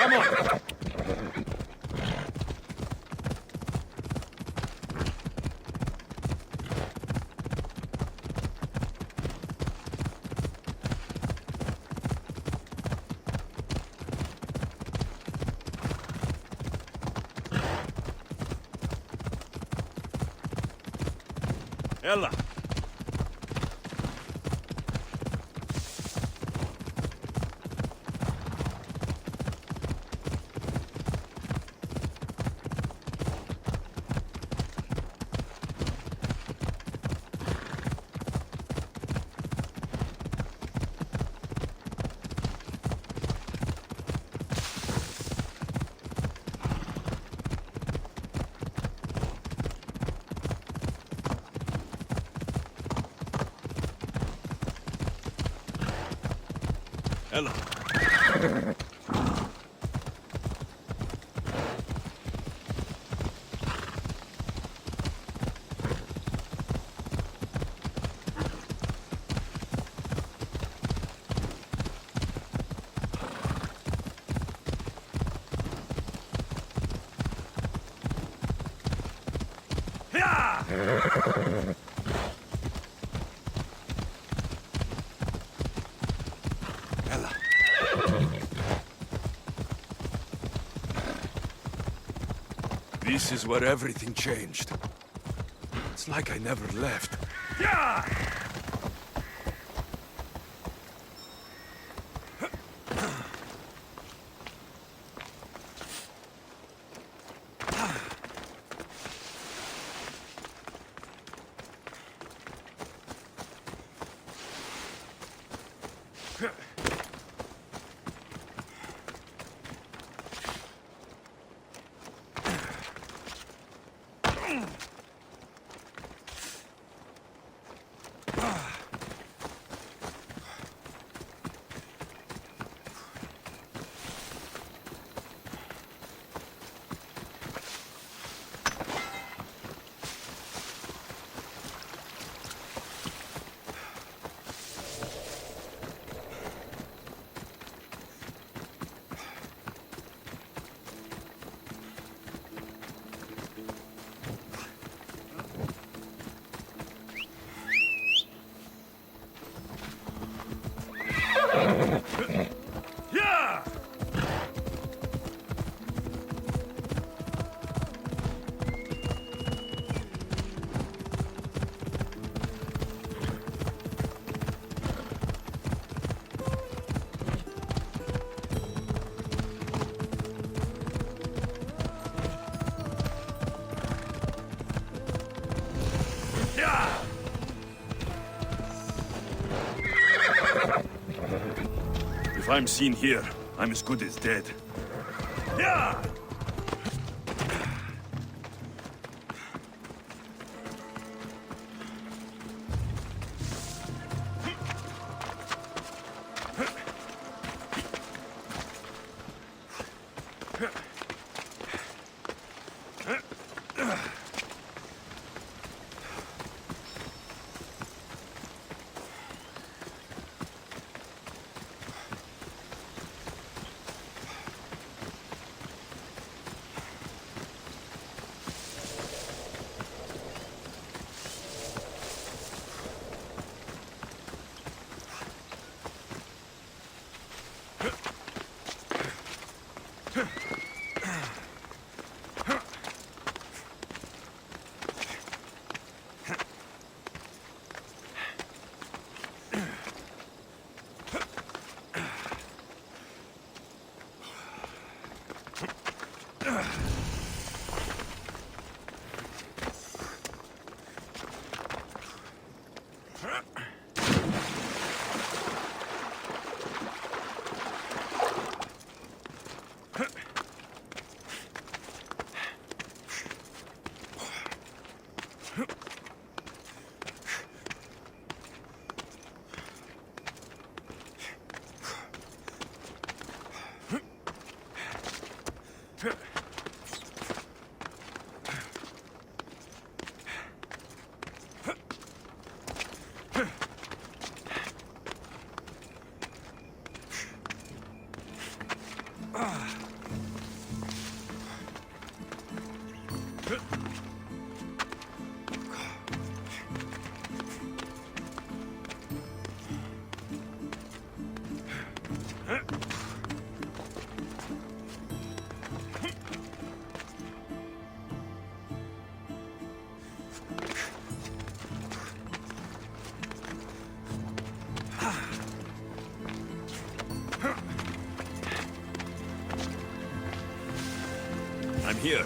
Come on! Ella! Ella! Ella! This is where everything changed. It's like I never left. Yeah! Yeah! Yeah! If I'm seen here, I'm as good as dead. Yeah! here.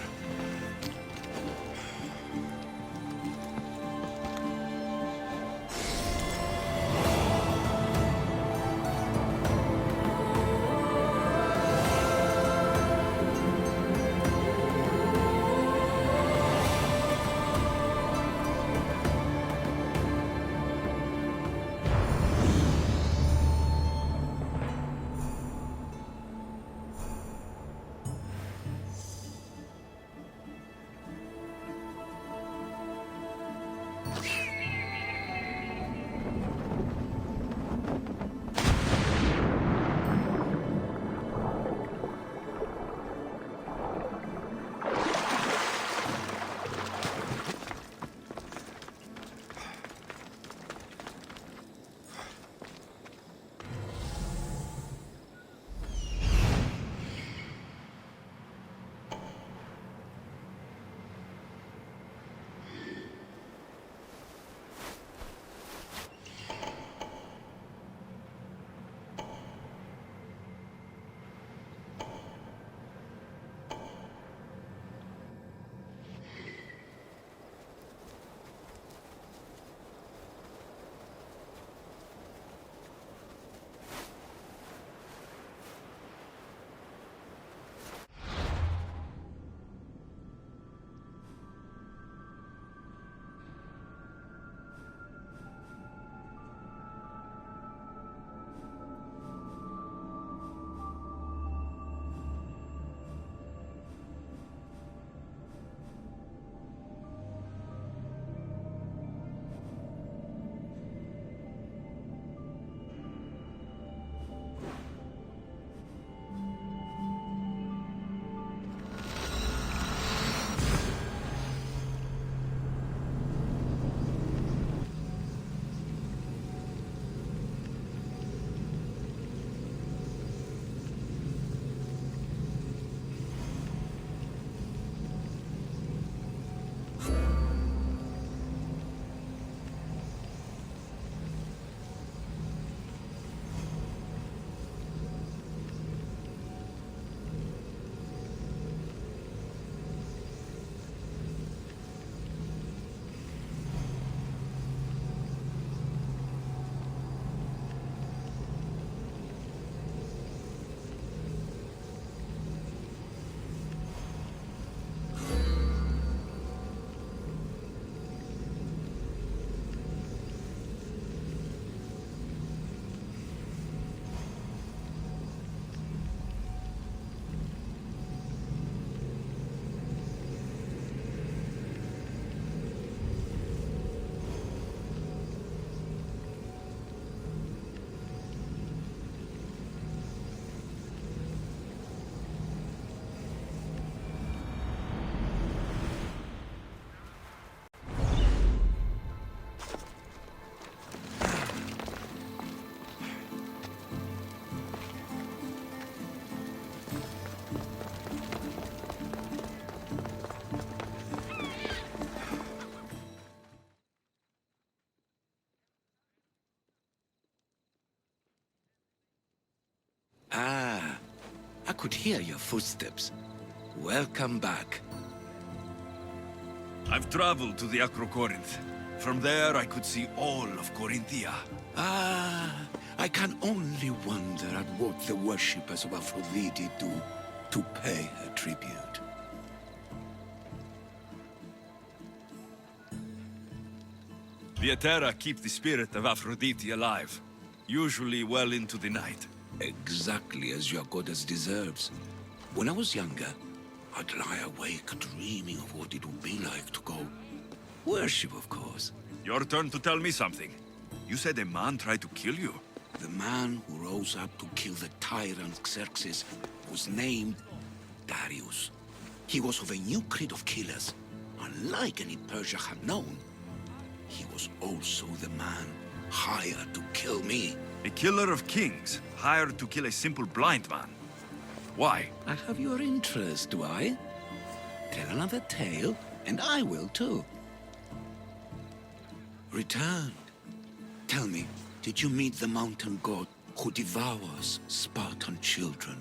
Ah, I could hear your footsteps. Welcome back. I've traveled to the Acrocorinth. From there, I could see all of Corinthia. Ah, I can only wonder at what the worshippers of Aphrodite do to pay her tribute. The Etera keep the spirit of Aphrodite alive, usually well into the night. Exactly as your goddess deserves. When I was younger, I'd lie awake dreaming of what it would be like to go. Worship, of course. Your turn to tell me something. You said a man tried to kill you. The man who rose up to kill the tyrant Xerxes was named Darius. He was of a new creed of killers, unlike any Persia had known. He was also the man hired to kill me. A killer of kings, hired to kill a simple blind man. Why? I have your interest, do I? Tell another tale, and I will too. Returned. Tell me, did you meet the mountain god who devours Spartan children?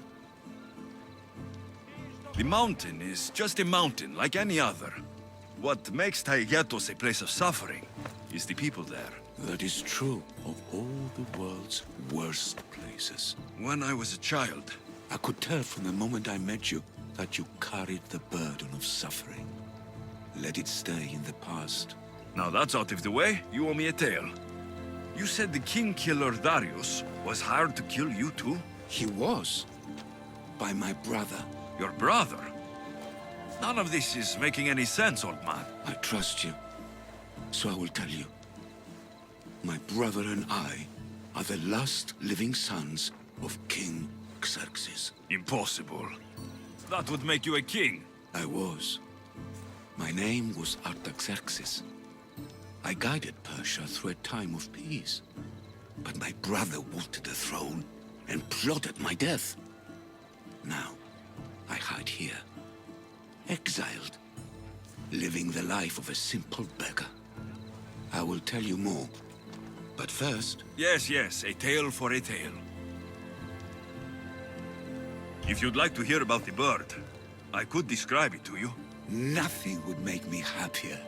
The mountain is just a mountain, like any other. What makes Taygetos a place of suffering is the people there. That is true of all the world's worst places. When I was a child, I could tell from the moment I met you that you carried the burden of suffering. Let it stay in the past. now that's out of the way, you owe me a tale. You said the king killer Darius was hired to kill you too? He was. By my brother. Your brother? None of this is making any sense, old man. I trust you, so I will tell you. My brother and I are the last living sons of King Xerxes. Impossible. That would make you a king. I was. My name was Artaxerxes. I guided Persia through a time of peace. But my brother wanted the throne and plotted my death. Now, I hide here, exiled, living the life of a simple beggar. I will tell you more, but first... Yes, yes, a tale for a tale. If you'd like to hear about the bird, I could describe it to you. Nothing would make me happier.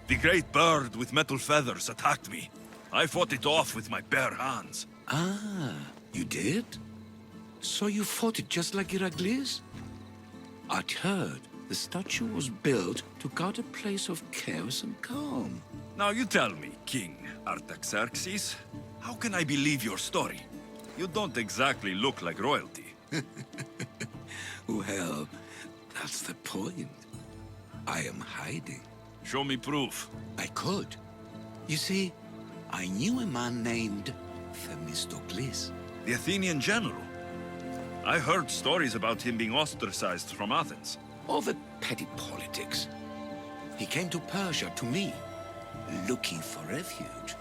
The great bird with metal feathers attacked me. I fought it off with my bare hands. Ah, you did? So you fought it just like Heracles? I'd heard the statue was built to guard a place of chaos and calm. Now you tell me, King Artaxerxes, how can I believe your story? You don't exactly look like royalty. Well, that's the point. I am hiding. Show me proof. I could. You see, I knew a man named Themistocles. The Athenian general. I heard stories about him being ostracized from Athens. Over petty politics. He came to Persia to me, looking for refuge.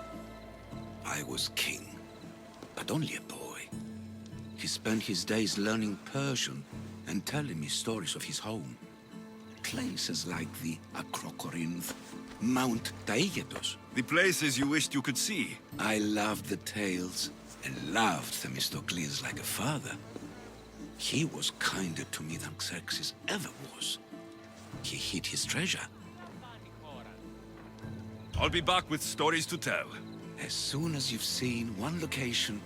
I was king, but only a boy. He spent his days learning Persian and telling me stories of his home. Places like the Acrocorinth, Mount Taygetos. The places you wished you could see. I loved the tales and loved Themistocles like a father. He was kinder to me than Xerxes ever was. He hid his treasure. I'll be back with stories to tell. As soon as you've seen one location,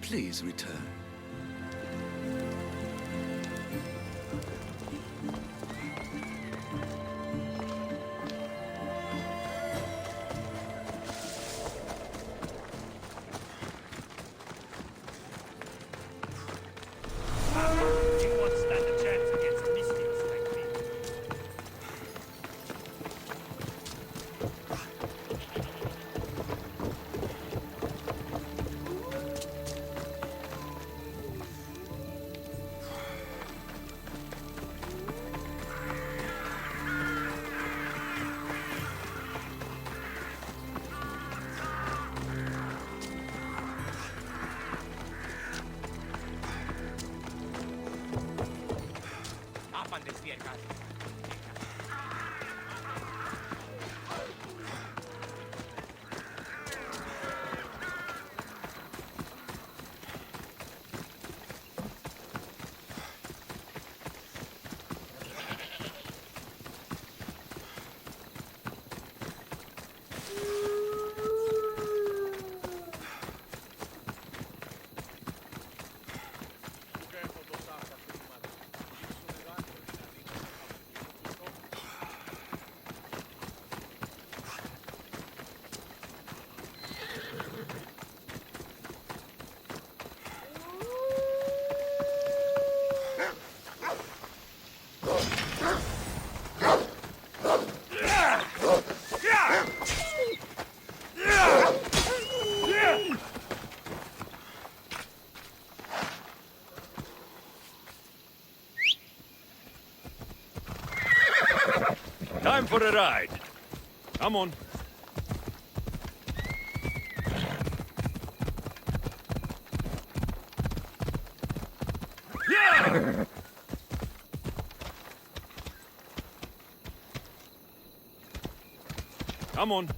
please return. You won't stand a chance against mystics like me. Time for a ride. Come on. Yeah! Come on.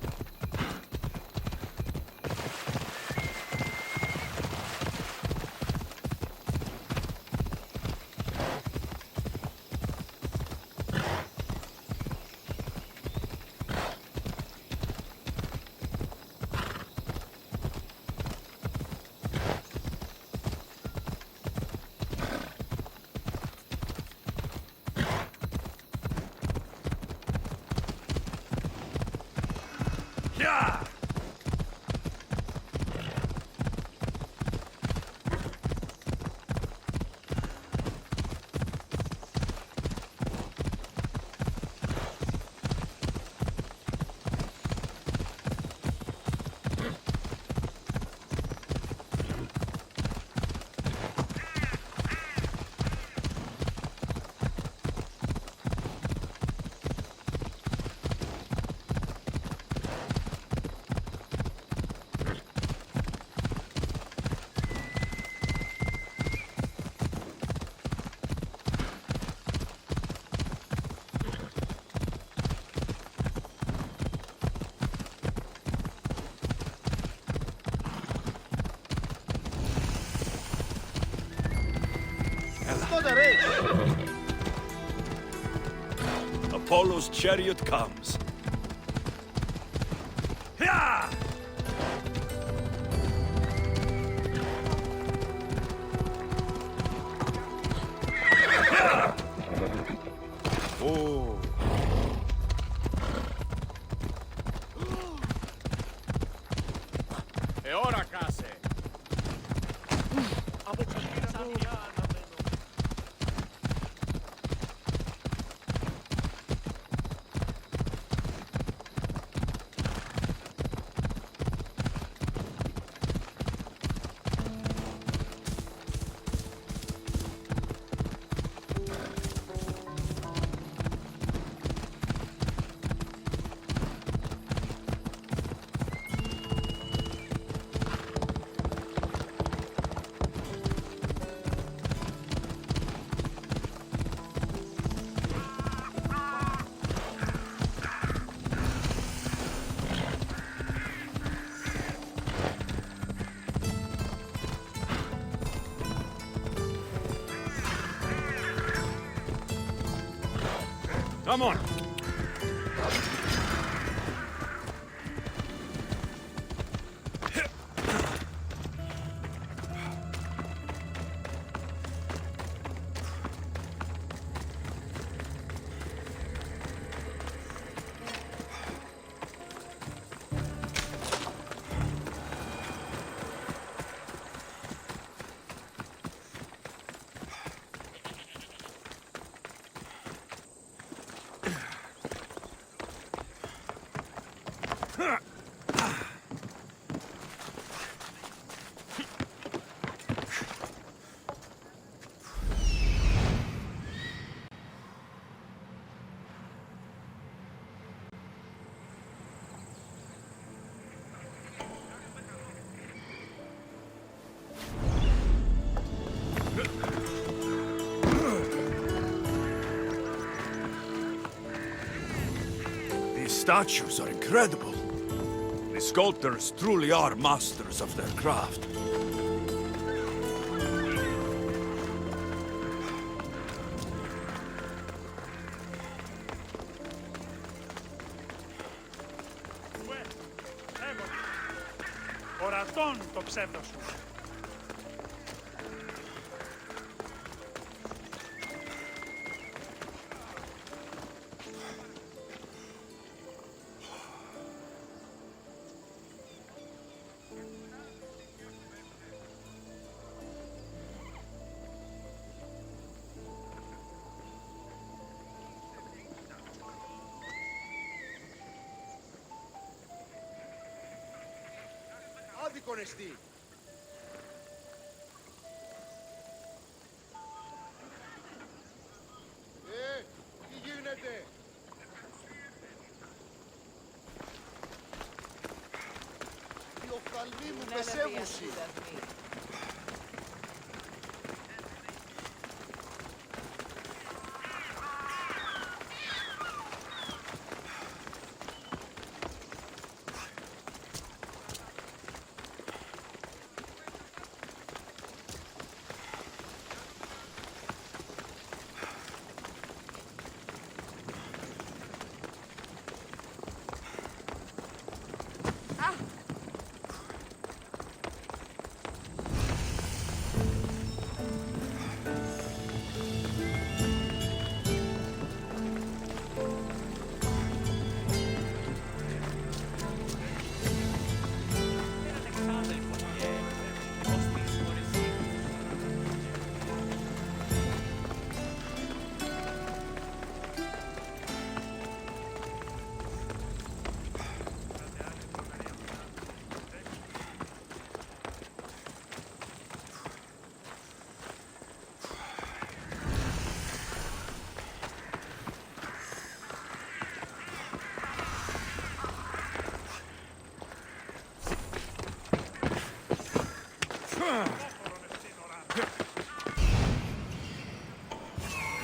Yeah! Apollo's chariot comes. Yeah! Oh. E ora case. Come on! These statues are incredible. The sculptors truly are masters of their craft. Ορατών το ψεύδος σου. Άδικον εστί. Τι γίνεται. Οι οφθαλμοί μου πεσεύουσι.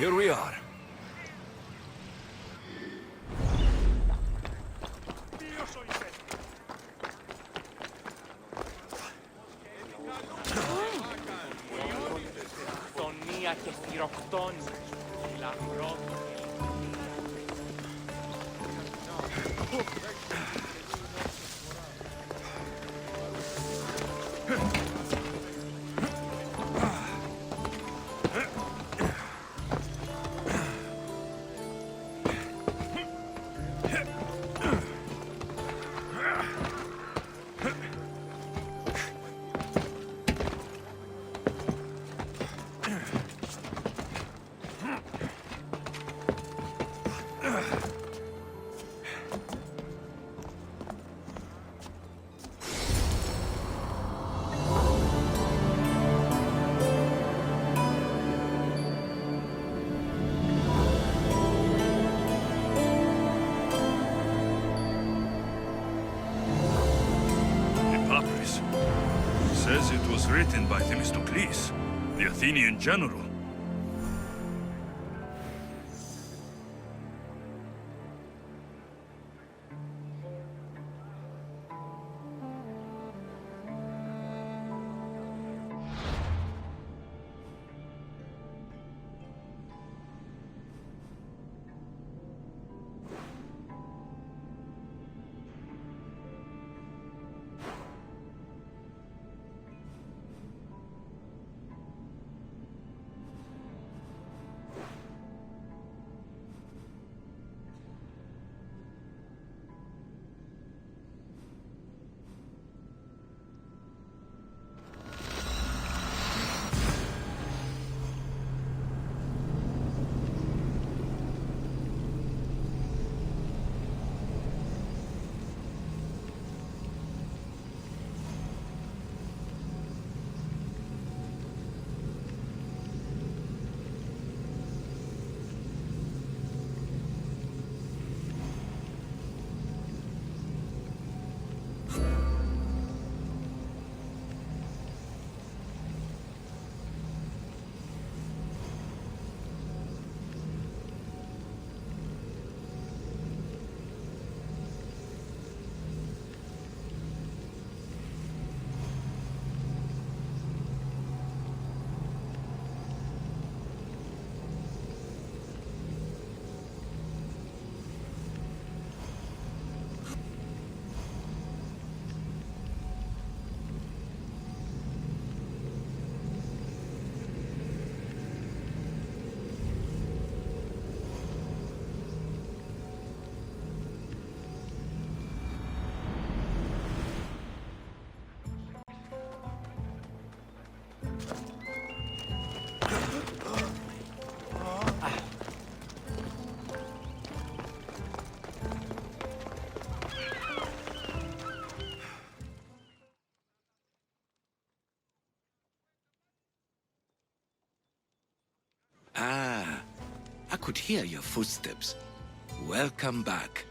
here we are. Io sono in testa. Τονία και θηροκτόνη. Λαμπρό. Says it was written by Themistocles, the Athenian general. Ah, I could hear your footsteps. Welcome back.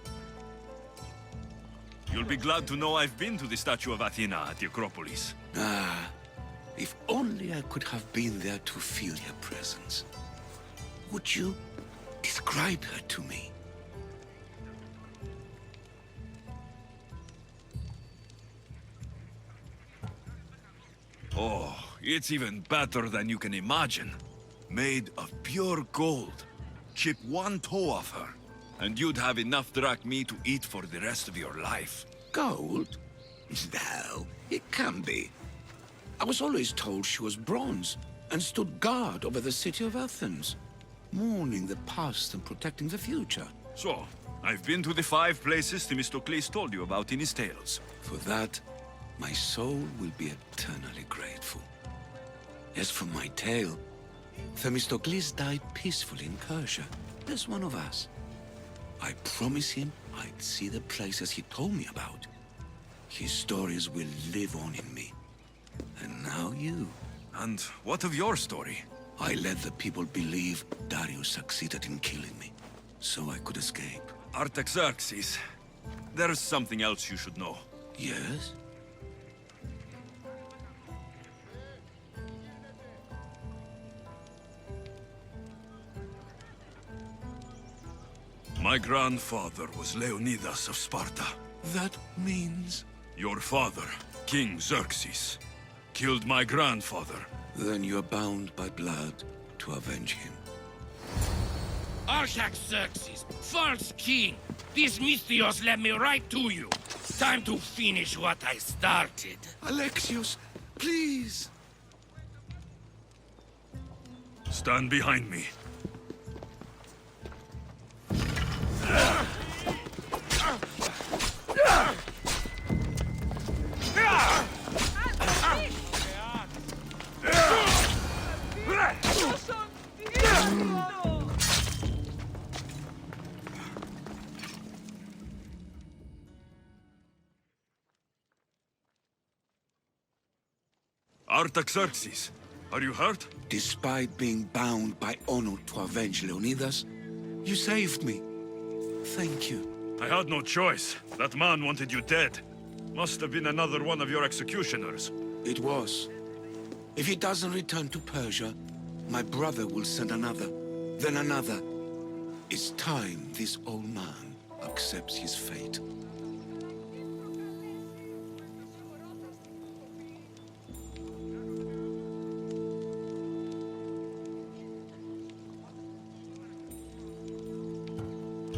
You'll be glad to know I've been to the statue of Athena at the Acropolis. Ah, if only I could have been there to feel your presence. Would you describe her to me? Oh, it's even better than you can imagine. Made of pure gold. Chip one toe off her, and you'd have enough drachmae to eat for the rest of your life. Gold? No, it can't be. I was always told she was bronze and stood guard over the city of Athens, mourning the past and protecting the future. So, I've been to the 5 places Themistocles told you about in his tales. For that, my soul will be eternally grateful. As for my tale, Themistocles died peacefully in Persia, as one of us. I promised him I'd see the places he told me about. His stories will live on in me. And now you. And what of your story? I let the people believe Darius succeeded in killing me, so I could escape. Artaxerxes, there's something else you should know. Yes? My grandfather was Leonidas of Sparta. That means... Your father, King Xerxes, killed my grandfather. Then you're bound by blood to avenge him. Archak Xerxes, false king! These Mystios led me right to you. Time to finish what I started. Alexios, please! Stand behind me. Artaxerxes, are you hurt? Despite being bound by honor to avenge Leonidas, you saved me. Thank you. I had no choice. That man wanted you dead. Must have been another one of your executioners. It was. If he doesn't return to Persia, my brother will send another, then another. It's time this old man accepts his fate.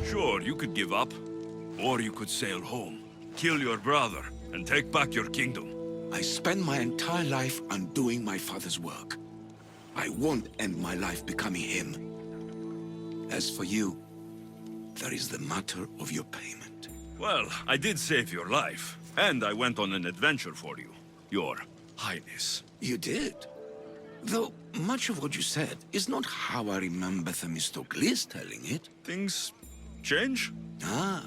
Sure, you could give up. Or you could sail home, kill your brother, and take back your kingdom. I spent my entire life undoing my father's work. I won't end my life becoming him. As for you, there is the matter of your payment. Well, I did save your life, and I went on an adventure for you, Your Highness. You did? Though much of what you said is not how I remember Themistocles telling it. Things change? Ah,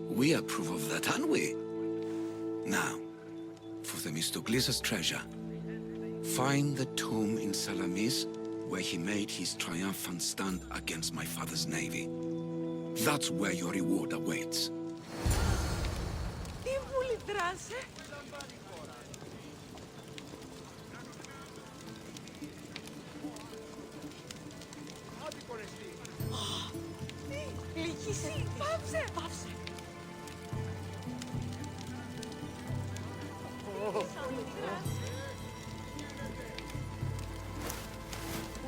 we approve of that, aren't we? Now, for Themistocles' treasure, find the tomb in Salamis where he made his triumphant stand against my father's navy. That's where your reward awaits. Τι μου λυτράσαι? Άδικον εστί. Τι, λυγίσαι, πάψε, πάψε.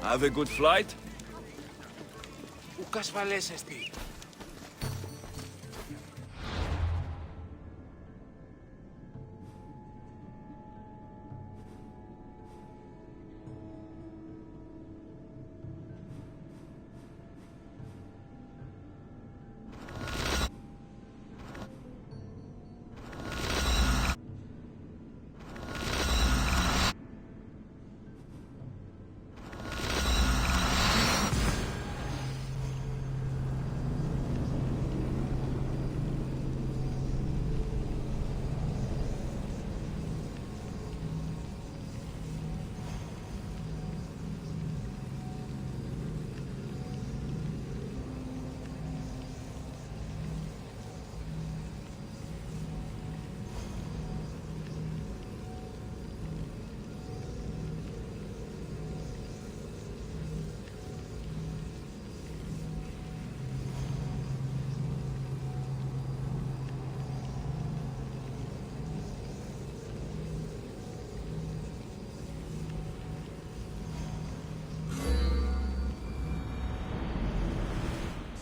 Have a good flight? Ουκ ασφαλές εστι.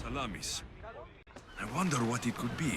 Salamis. I wonder what it could be.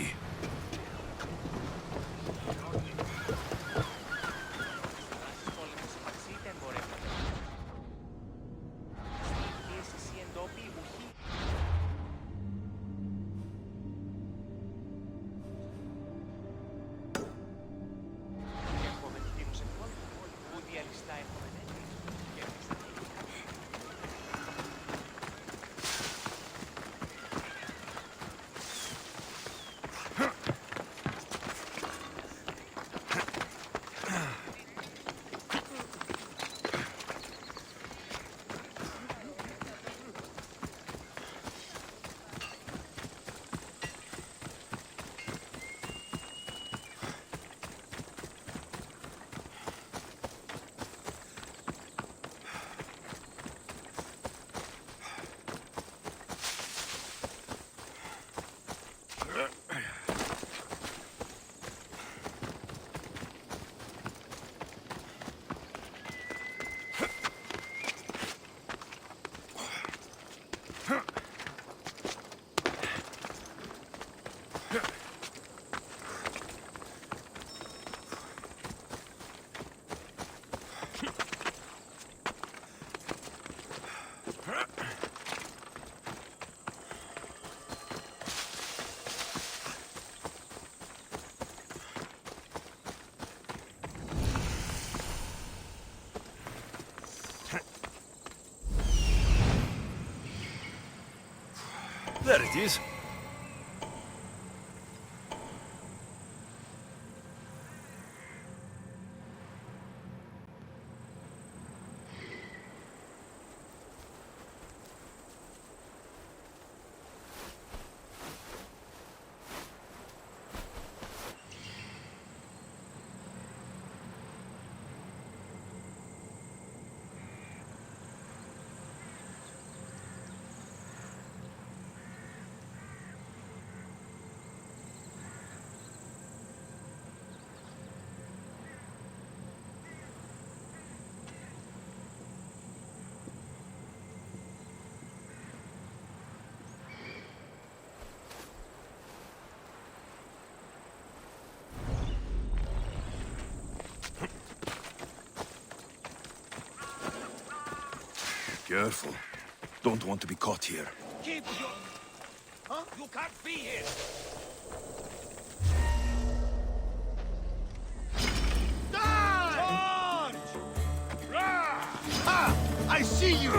There it is. Careful. Don't want to be caught here. Keep your... Huh? You can't be here! Charge! Ha! I see you!